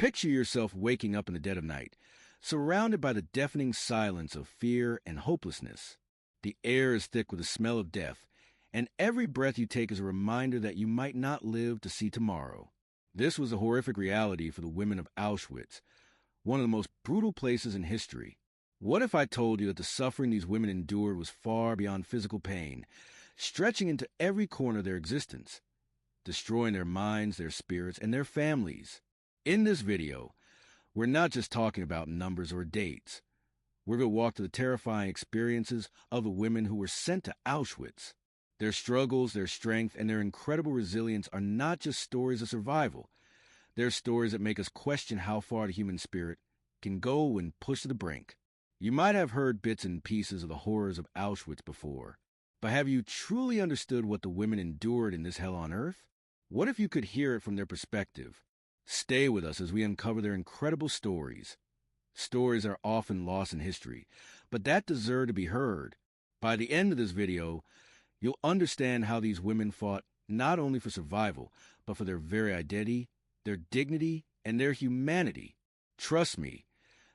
Picture yourself waking up in the dead of night, surrounded by the deafening silence of fear and hopelessness. The air is thick with the smell of death, and every breath you take is a reminder that you might not live to see tomorrow. This was a horrific reality for the women of Auschwitz, one of the most brutal places in history. What if I told you that the suffering these women endured was far beyond physical pain, stretching into every corner of their existence, destroying their minds, their spirits, and their families? In this video, we're not just talking about numbers or dates. We're going to walk through the terrifying experiences of the women who were sent to Auschwitz. Their struggles, their strength, and their incredible resilience are not just stories of survival. They're stories that make us question how far the human spirit can go when pushed to the brink. You might have heard bits and pieces of the horrors of Auschwitz before, but have you truly understood what the women endured in this hell on earth? What if you could hear it from their perspective? Stay with us as we uncover their incredible stories. Stories are often lost in history, but that deserve to be heard. By the end of this video, you'll understand how these women fought not only for survival, but for their very identity, their dignity, and their humanity. Trust me,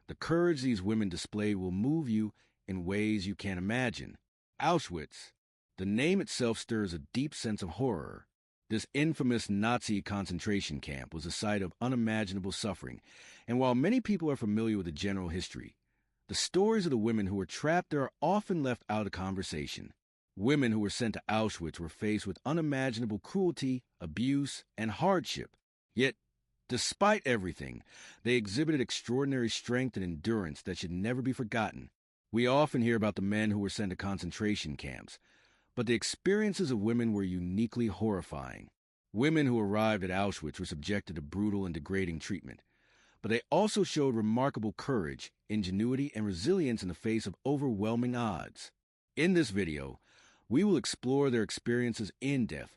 the courage these women displayed will move you in ways you can't imagine. Auschwitz, the name itself stirs a deep sense of horror. This infamous Nazi concentration camp was a site of unimaginable suffering, and while many people are familiar with the general history, the stories of the women who were trapped there are often left out of conversation. Women who were sent to Auschwitz were faced with unimaginable cruelty, abuse, and hardship. Yet, despite everything, they exhibited extraordinary strength and endurance that should never be forgotten. We often hear about the men who were sent to concentration camps, but the experiences of women were uniquely horrifying. Women who arrived at Auschwitz were subjected to brutal and degrading treatment, but they also showed remarkable courage, ingenuity, and resilience in the face of overwhelming odds. In this video, we will explore their experiences in depth,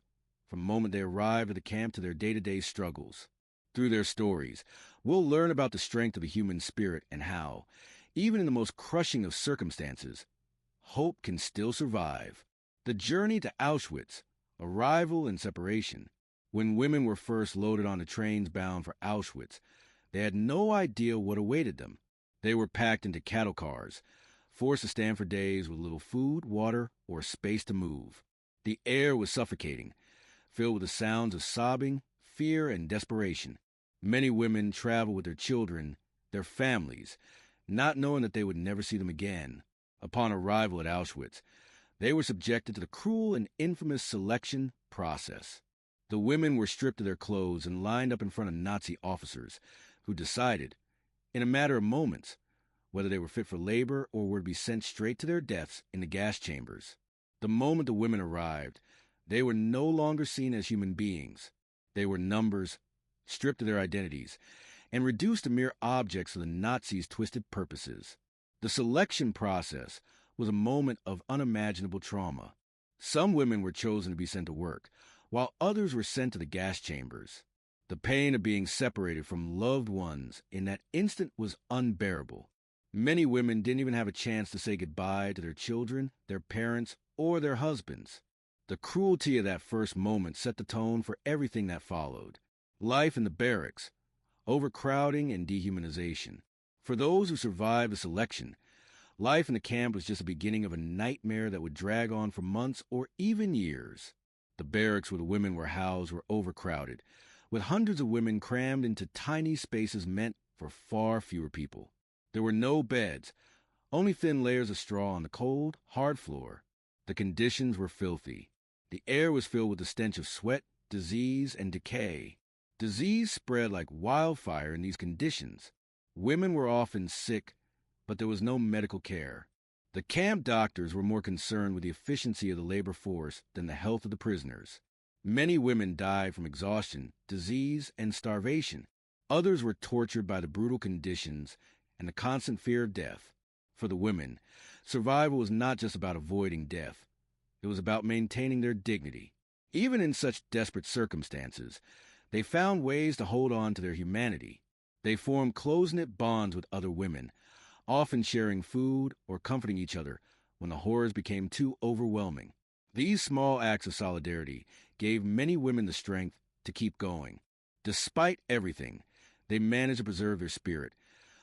from the moment they arrived at the camp to their day-to-day struggles. Through their stories, we'll learn about the strength of the human spirit and how, even in the most crushing of circumstances, hope can still survive. The journey to Auschwitz, arrival and separation. When women were first loaded onto trains bound for Auschwitz, they had no idea what awaited them. They were packed into cattle cars, forced to stand for days with little food, water, or space to move. The air was suffocating, filled with the sounds of sobbing, fear, and desperation. Many women traveled with their children, their families, not knowing that they would never see them again. Upon arrival at Auschwitz, they were subjected to the cruel and infamous selection process. The women were stripped of their clothes and lined up in front of Nazi officers, who decided, in a matter of moments, whether they were fit for labor or were to be sent straight to their deaths in the gas chambers. The moment the women arrived, they were no longer seen as human beings. They were numbers, stripped of their identities, and reduced to mere objects of the Nazis' twisted purposes. The selection process was a moment of unimaginable trauma. Some women were chosen to be sent to work, while others were sent to the gas chambers. The pain of being separated from loved ones in that instant was unbearable. Many women didn't even have a chance to say goodbye to their children, their parents, or their husbands. The cruelty of that first moment set the tone for everything that followed. Life in the barracks, overcrowding, and dehumanization. For those who survived the selection, life in the camp was just the beginning of a nightmare that would drag on for months or even years. The barracks where the women were housed were overcrowded, with hundreds of women crammed into tiny spaces meant for far fewer people. There were no beds, only thin layers of straw on the cold, hard floor. The conditions were filthy. The air was filled with the stench of sweat, disease, and decay. Disease spread like wildfire in these conditions. Women were often sick, but there was no medical care. The camp doctors were more concerned with the efficiency of the labor force than the health of the prisoners. Many women died from exhaustion, disease, and starvation. Others were tortured by the brutal conditions and the constant fear of death. For the women, survival was not just about avoiding death. It was about maintaining their dignity. Even in such desperate circumstances, they found ways to hold on to their humanity. They formed close-knit bonds with other women, often sharing food or comforting each other when the horrors became too overwhelming. These small acts of solidarity gave many women the strength to keep going. Despite everything, They managed to preserve their spirit,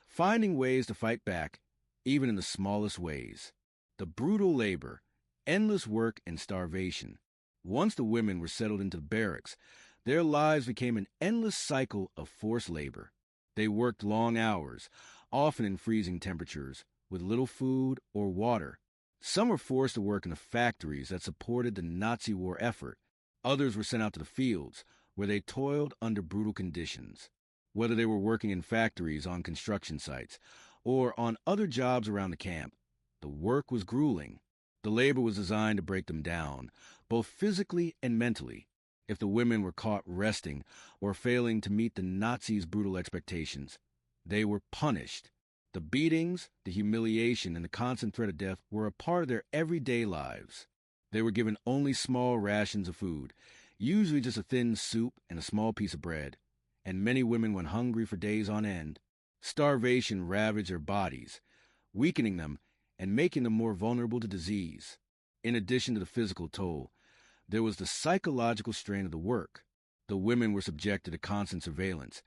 finding ways to fight back, even in the smallest ways. The brutal labor, endless work, and starvation. Once the women were settled into the barracks, their lives became an endless cycle of forced labor. They worked long hours, often in freezing temperatures, with little food or water. Some were forced to work in the factories that supported the Nazi war effort. Others were sent out to the fields, where they toiled under brutal conditions. Whether they were working in factories on construction sites or on other jobs around the camp, the work was grueling. The labor was designed to break them down, both physically and mentally. If the women were caught resting or failing to meet the Nazis' brutal expectations, they were punished. The beatings, the humiliation, and the constant threat of death were a part of their everyday lives. They were given only small rations of food, usually just a thin soup and a small piece of bread, and many women went hungry for days on end. Starvation ravaged their bodies, weakening them and making them more vulnerable to disease. In addition to the physical toll, there was the psychological strain of the work. The women were subjected to constant surveillance,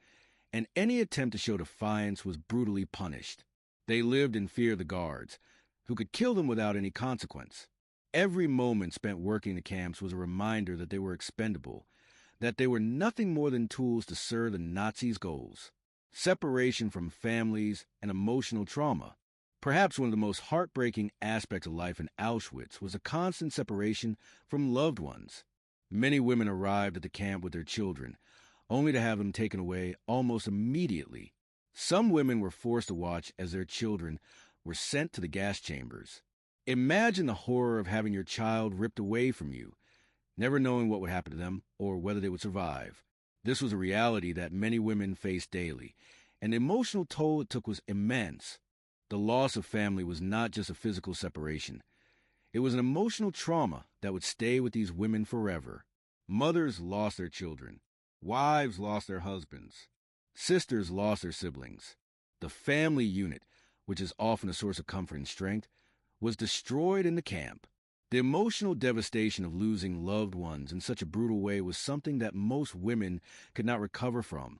and any attempt to show defiance was brutally punished. They lived in fear of the guards, who could kill them without any consequence. Every moment spent working the camps was a reminder that they were expendable, that they were nothing more than tools to serve the Nazis' goals. Separation from families and emotional trauma. Perhaps one of the most heartbreaking aspects of life in Auschwitz was a constant separation from loved ones. Many women arrived at the camp with their children, only to have them taken away almost immediately. Some women were forced to watch as their children were sent to the gas chambers. Imagine the horror of having your child ripped away from you, never knowing what would happen to them or whether they would survive. This was a reality that many women faced daily, and the emotional toll it took was immense. The loss of family was not just a physical separation. It was an emotional trauma that would stay with these women forever. Mothers lost their children. Wives lost their husbands. Sisters lost their siblings. The family unit, which is often a source of comfort and strength, was destroyed in the camp. The emotional devastation of losing loved ones in such a brutal way was something that most women could not recover from.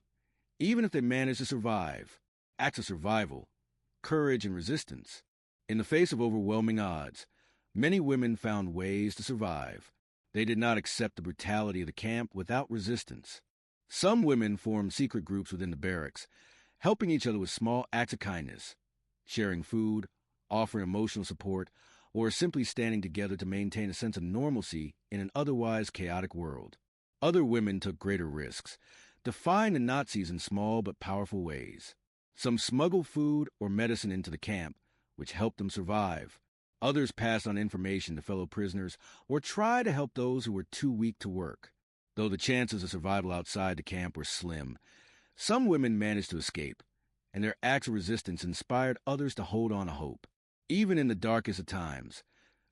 Even if they managed to survive, acts of survival, courage, and resistance. In the face of overwhelming odds, many women found ways to survive. They did not accept the brutality of the camp without resistance. Some women formed secret groups within the barracks, helping each other with small acts of kindness, sharing food, offering emotional support, or simply standing together to maintain a sense of normalcy in an otherwise chaotic world. Other women took greater risks, defying the Nazis in small but powerful ways. Some smuggled food or medicine into the camp, which helped them survive. Others passed on information to fellow prisoners or tried to help those who were too weak to work. Though the chances of survival outside the camp were slim, some women managed to escape, and their acts of resistance inspired others to hold on to hope. Even in the darkest of times,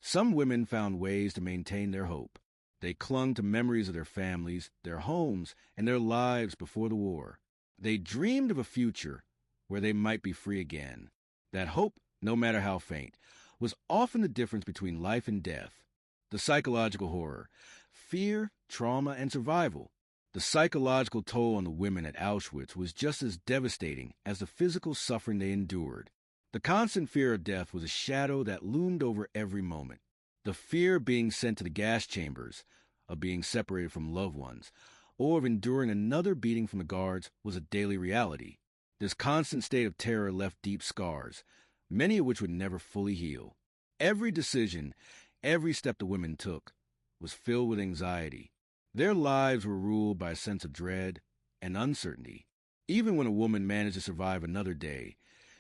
some women found ways to maintain their hope. They clung to memories of their families, their homes, and their lives before the war. They dreamed of a future where they might be free again. That hope, no matter how faint, was often the difference between life and death. The psychological horror, fear, trauma, and survival. The psychological toll on the women at Auschwitz was just as devastating as the physical suffering they endured. The constant fear of death was a shadow that loomed over every moment. The fear of being sent to the gas chambers, of being separated from loved ones, or of enduring another beating from the guards was a daily reality. This constant state of terror left deep scars, many of which would never fully heal. Every decision, every step the women took, was filled with anxiety. Their lives were ruled by a sense of dread and uncertainty. Even when a woman managed to survive another day,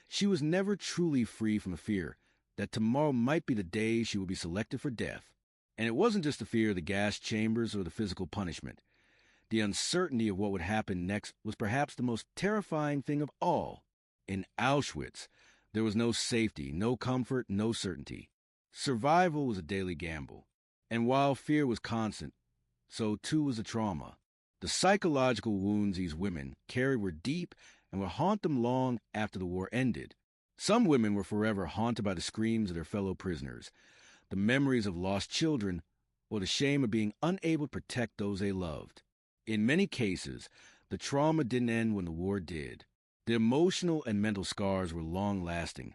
she was never truly free from the fear that tomorrow might be the day she would be selected for death. And it wasn't just the fear of the gas chambers or the physical punishment. The uncertainty of what would happen next was perhaps the most terrifying thing of all. In Auschwitz, there was no safety, no comfort, no certainty. Survival was a daily gamble. And while fear was constant, so too was the trauma. The psychological wounds these women carried were deep and would haunt them long after the war ended. Some women were forever haunted by the screams of their fellow prisoners, the memories of lost children, or the shame of being unable to protect those they loved. In many cases, The trauma didn't end when the war did. The emotional and mental scars were long-lasting,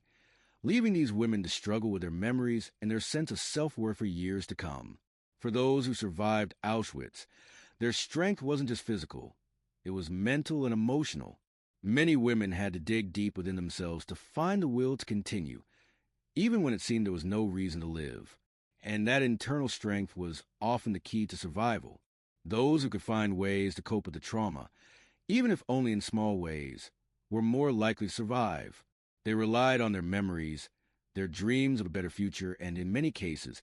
leaving these women to struggle with their memories and their sense of self-worth for years to come. For those who survived Auschwitz, their strength wasn't just physical. It was mental and emotional. Many women had to dig deep within themselves to find the will to continue, even when it seemed there was no reason to live. And that internal strength was often the key to survival. Those who could find ways to cope with the trauma, even if only in small ways, were more likely to survive. They relied on their memories, their dreams of a better future, and in many cases,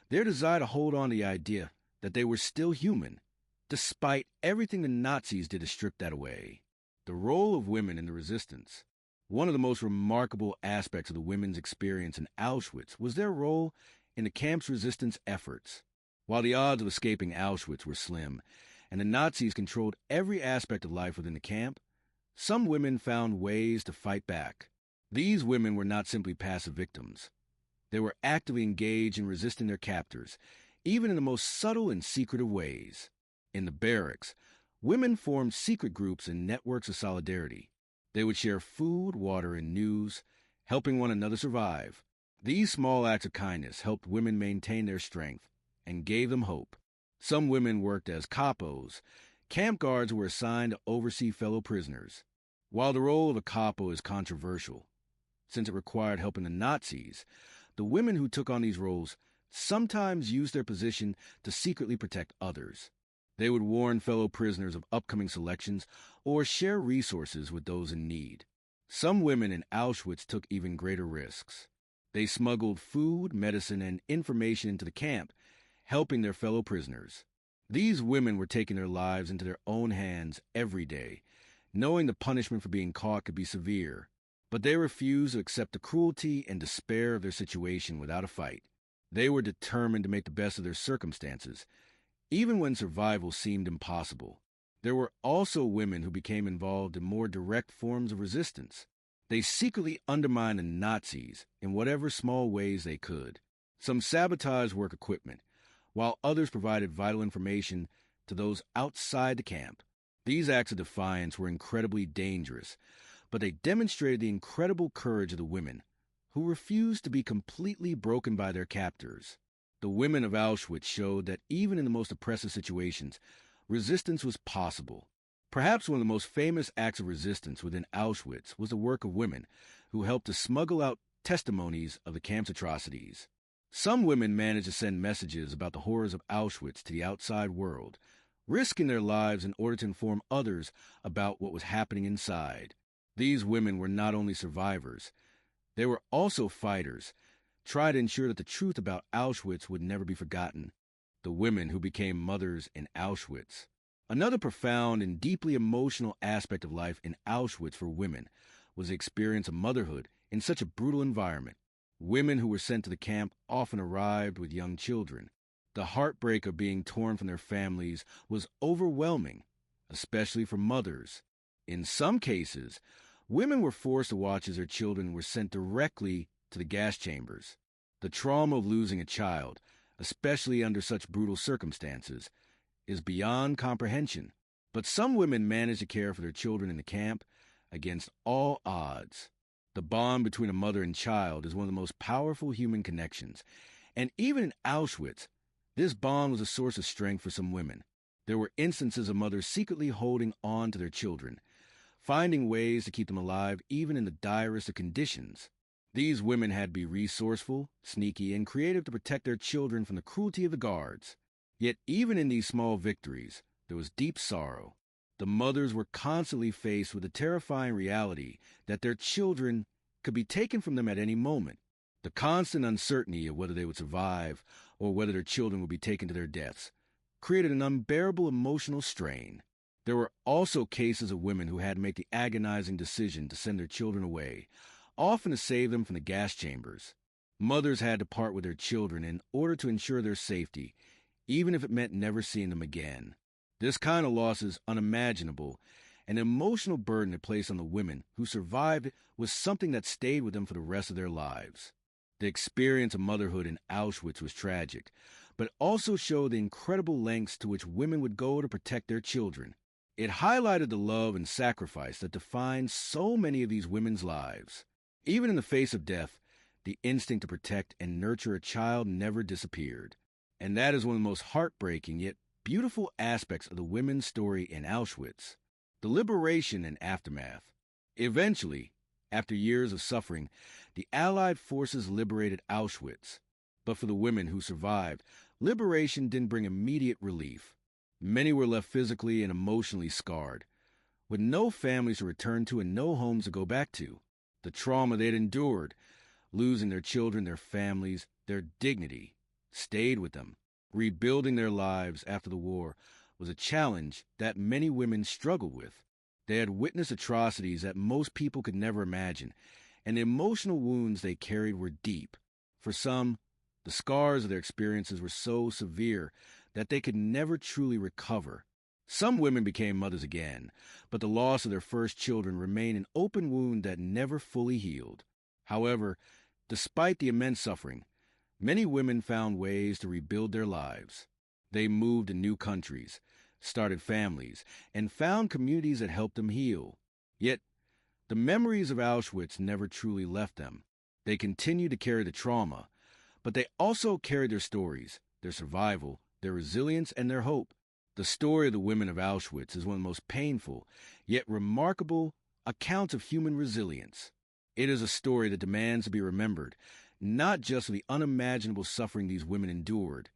their desire to hold on to the idea that they were still human, despite everything the Nazis did to strip that away. The role of women in the resistance. One of the most remarkable aspects of the women's experience in Auschwitz was their role in the camp's resistance efforts. While the odds of escaping Auschwitz were slim, and the Nazis controlled every aspect of life within the camp, some women found ways to fight back. These women were not simply passive victims. They were actively engaged in resisting their captors, even in the most subtle and secretive ways. In the barracks, women formed secret groups and networks of solidarity. They would share food, water, and news, helping one another survive. These small acts of kindness helped women maintain their strength and gave them hope. Some women worked as capos. Camp guards were assigned to oversee fellow prisoners. While the role of a capo is controversial, since it required helping the Nazis, the women who took on these roles sometimes used their position to secretly protect others. They would warn fellow prisoners of upcoming selections or share resources with those in need. Some women in Auschwitz took even greater risks. They smuggled food, medicine, and information into the camp, helping their fellow prisoners. These women were taking their lives into their own hands every day, knowing the punishment for being caught could be severe. But they refused to accept the cruelty and despair of their situation without a fight. They were determined to make the best of their circumstances, even when survival seemed impossible. There were also women who became involved in more direct forms of resistance. They secretly undermined the Nazis in whatever small ways they could. Some sabotaged work equipment, while others provided vital information to those outside the camp. These acts of defiance were incredibly dangerous, but they demonstrated the incredible courage of the women, who refused to be completely broken by their captors. The women of Auschwitz showed that even in the most oppressive situations, resistance was possible. Perhaps one of the most famous acts of resistance within Auschwitz was the work of women who helped to smuggle out testimonies of the camp's atrocities. Some women managed to send messages about the horrors of Auschwitz to the outside world, risking their lives in order to inform others about what was happening inside. These women were not only survivors, they were also fighters, trying to ensure that the truth about Auschwitz would never be forgotten. The women who became mothers in Auschwitz. Another profound and deeply emotional aspect of life in Auschwitz for women was the experience of motherhood in such a brutal environment. Women who were sent to the camp often arrived with young children. The heartbreak of being torn from their families was overwhelming, especially for mothers. In some cases, women were forced to watch as their children were sent directly to the gas chambers. The trauma of losing a child, especially under such brutal circumstances, is beyond comprehension. But some women managed to care for their children in the camp against all odds. The bond between a mother and child is one of the most powerful human connections. And even in Auschwitz, this bond was a source of strength for some women. There were instances of mothers secretly holding on to their children, finding ways to keep them alive even in the direst of conditions. These women had to be resourceful, sneaky, and creative to protect their children from the cruelty of the guards. Yet even in these small victories, there was deep sorrow. The mothers were constantly faced with the terrifying reality that their children could be taken from them at any moment. The constant uncertainty of whether they would survive or whether their children would be taken to their deaths created an unbearable emotional strain. There were also cases of women who had to make the agonizing decision to send their children away, often to save them from the gas chambers. Mothers had to part with their children in order to ensure their safety, even if it meant never seeing them again. This kind of loss is unimaginable, and the emotional burden it placed on the women who survived it was something that stayed with them for the rest of their lives. The experience of motherhood in Auschwitz was tragic, but also showed the incredible lengths to which women would go to protect their children. It highlighted the love and sacrifice that defined so many of these women's lives. Even in the face of death, the instinct to protect and nurture a child never disappeared. And that is one of the most heartbreaking yet beautiful aspects of the women's story in Auschwitz. The liberation and aftermath. Eventually, after years of suffering, the Allied forces liberated Auschwitz. But for the women who survived, liberation didn't bring immediate relief. Many were left physically and emotionally scarred, with no families to return to and no homes to go back to. The trauma they'd endured, losing their children, their families, their dignity, stayed with them. Rebuilding their lives after the war was a challenge that many women struggled with. They had witnessed atrocities that most people could never imagine, and the emotional wounds they carried were deep. For some, the scars of their experiences were so severe that they could never truly recover. Some women became mothers again, but the loss of their first children remained an open wound that never fully healed. However, despite the immense suffering, many women found ways to rebuild their lives. They moved to new countries, started families, and found communities that helped them heal. Yet, the memories of Auschwitz never truly left them. They continued to carry the trauma, but they also carried their stories, their survival, their resilience, and their hope. The story of the women of Auschwitz is one of the most painful, yet remarkable accounts of human resilience. It is a story that demands to be remembered, not just for the unimaginable suffering these women endured,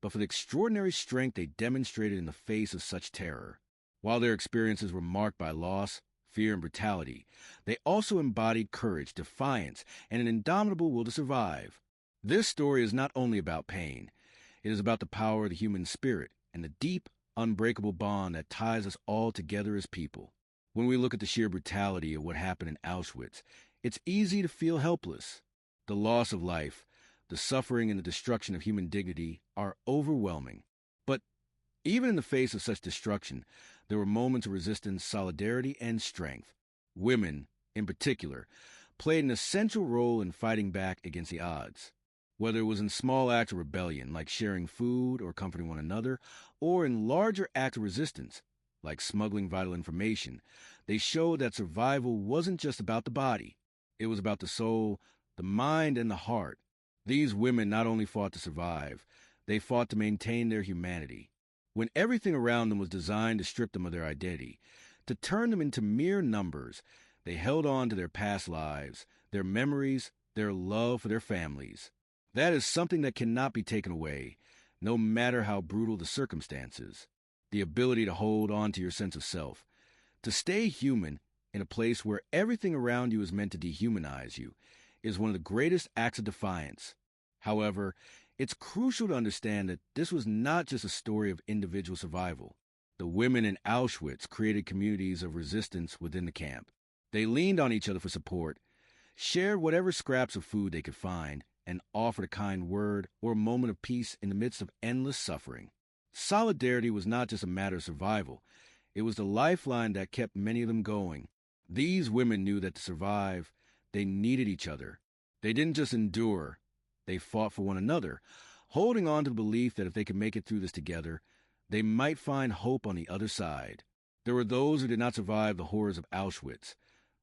but for the extraordinary strength they demonstrated in the face of such terror. While their experiences were marked by loss, fear, and brutality, they also embodied courage, defiance, and an indomitable will to survive. This story is not only about pain. It is about the power of the human spirit and the deep, unbreakable bond that ties us all together as people. When we look at the sheer brutality of what happened in Auschwitz, it's easy to feel helpless. The loss of life, the suffering, and the destruction of human dignity are overwhelming. But even in the face of such destruction, there were moments of resistance, solidarity, and strength. Women, in particular, played an essential role in fighting back against the odds. Whether it was in small acts of rebellion, like sharing food or comforting one another, or in larger acts of resistance, like smuggling vital information, they showed that survival wasn't just about the body. It was about the soul, the mind, and the heart. These women not only fought to survive, they fought to maintain their humanity. When everything around them was designed to strip them of their identity, to turn them into mere numbers, they held on to their past lives, their memories, their love for their families. That is something that cannot be taken away, no matter how brutal the circumstances. The ability to hold on to your sense of self, to stay human in a place where everything around you is meant to dehumanize you, is one of the greatest acts of defiance. However, it's crucial to understand that this was not just a story of individual survival. The women in Auschwitz created communities of resistance within the camp. They leaned on each other for support, shared whatever scraps of food they could find, and offered a kind word or a moment of peace in the midst of endless suffering. Solidarity was not just a matter of survival. It was the lifeline that kept many of them going. These women knew that to survive, they needed each other. They didn't just endure. They fought for one another, holding on to the belief that if they could make it through this together, they might find hope on the other side. There were those who did not survive the horrors of Auschwitz,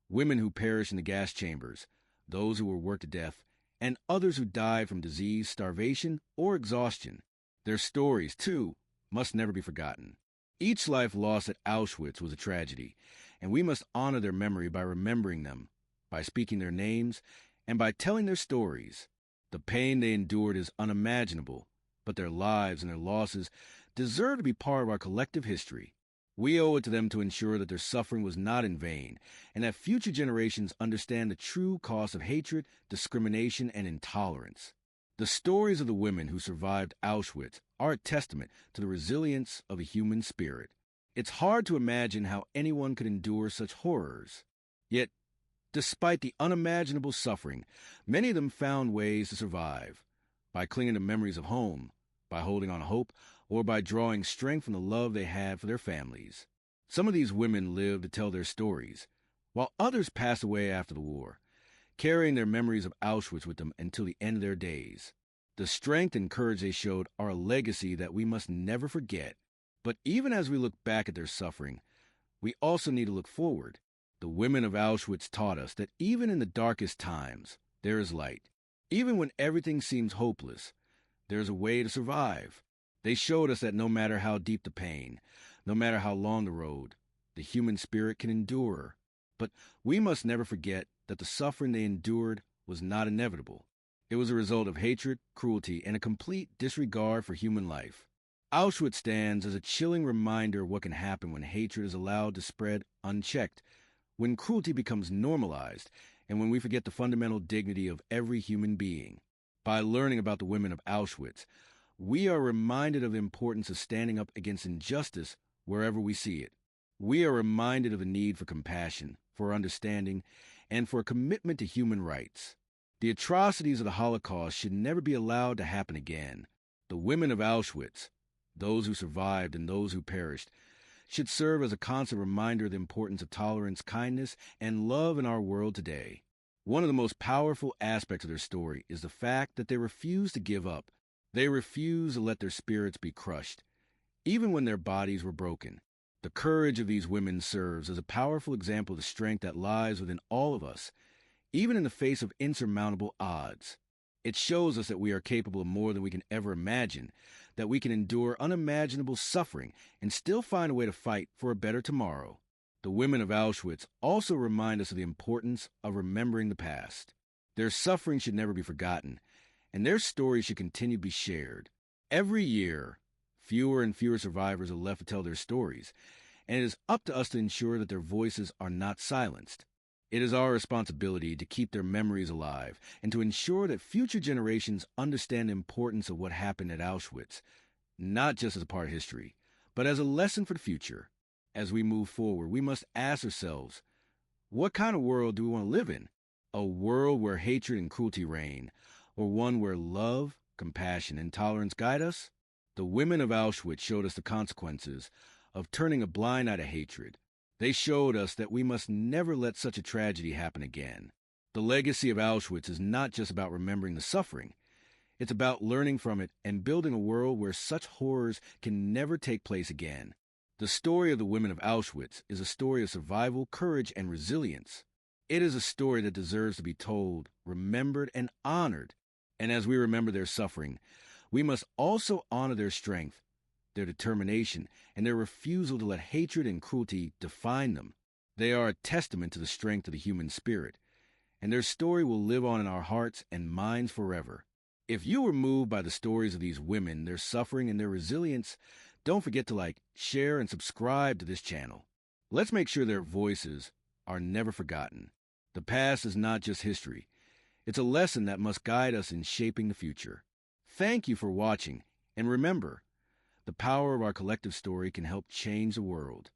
women who perished in the gas chambers, those who were worked to death, and others who died from disease, starvation, or exhaustion. Their stories, too, must never be forgotten. Each life lost at Auschwitz was a tragedy, and we must honor their memory by remembering them, by speaking their names, and by telling their stories. The pain they endured is unimaginable, but their lives and their losses deserve to be part of our collective history. We owe it to them to ensure that their suffering was not in vain, and that future generations understand the true cost of hatred, discrimination, and intolerance. The stories of the women who survived Auschwitz are a testament to the resilience of the human spirit. It's hard to imagine how anyone could endure such horrors. Yet, despite the unimaginable suffering, many of them found ways to survive, by clinging to memories of home, by holding on to hope, or by drawing strength from the love they had for their families. Some of these women lived to tell their stories, while others passed away after the war, carrying their memories of Auschwitz with them until the end of their days. The strength and courage they showed are a legacy that we must never forget. But even as we look back at their suffering, we also need to look forward. The women of Auschwitz taught us that even in the darkest times, there is light. Even when everything seems hopeless, there's a way to survive. They showed us that no matter how deep the pain, no matter how long the road, the human spirit can endure. But we must never forget that the suffering they endured was not inevitable. It was a result of hatred, cruelty, and a complete disregard for human life. Auschwitz stands as a chilling reminder of what can happen when hatred is allowed to spread unchecked, when cruelty becomes normalized, and when we forget the fundamental dignity of every human being. By learning about the women of Auschwitz, we are reminded of the importance of standing up against injustice wherever we see it. We are reminded of the need for compassion, for understanding, and for a commitment to human rights. The atrocities of the Holocaust should never be allowed to happen again. The women of Auschwitz, those who survived and those who perished, should serve as a constant reminder of the importance of tolerance, kindness, and love in our world today. One of the most powerful aspects of their story is the fact that they refused to give up. They refused to let their spirits be crushed, even when their bodies were broken. The courage of these women serves as a powerful example of the strength that lies within all of us, even in the face of insurmountable odds. It shows us that we are capable of more than we can ever imagine, that we can endure unimaginable suffering and still find a way to fight for a better tomorrow. The women of Auschwitz also remind us of the importance of remembering the past. Their suffering should never be forgotten, and their stories should continue to be shared. Every year, fewer and fewer survivors are left to tell their stories, and it is up to us to ensure that their voices are not silenced. It is our responsibility to keep their memories alive and to ensure that future generations understand the importance of what happened at Auschwitz, not just as a part of history, but as a lesson for the future. As we move forward, we must ask ourselves, what kind of world do we want to live in? A world where hatred and cruelty reign, or one where love, compassion, and tolerance guide us? The women of Auschwitz showed us the consequences of turning a blind eye to hatred. They showed us that we must never let such a tragedy happen again. The legacy of Auschwitz is not just about remembering the suffering. It's about learning from it and building a world where such horrors can never take place again. The story of the women of Auschwitz is a story of survival, courage, and resilience. It is a story that deserves to be told, remembered, and honored. And as we remember their suffering, we must also honor their strength, their determination, and their refusal to let hatred and cruelty define them. They are a testament to the strength of the human spirit, and their story will live on in our hearts and minds forever. If you were moved by the stories of these women, their suffering, and their resilience, don't forget to like, share, and subscribe to this channel. Let's make sure their voices are never forgotten. The past is not just history. It's a lesson that must guide us in shaping the future. Thank you for watching, and remember, the power of our collective story can help change the world.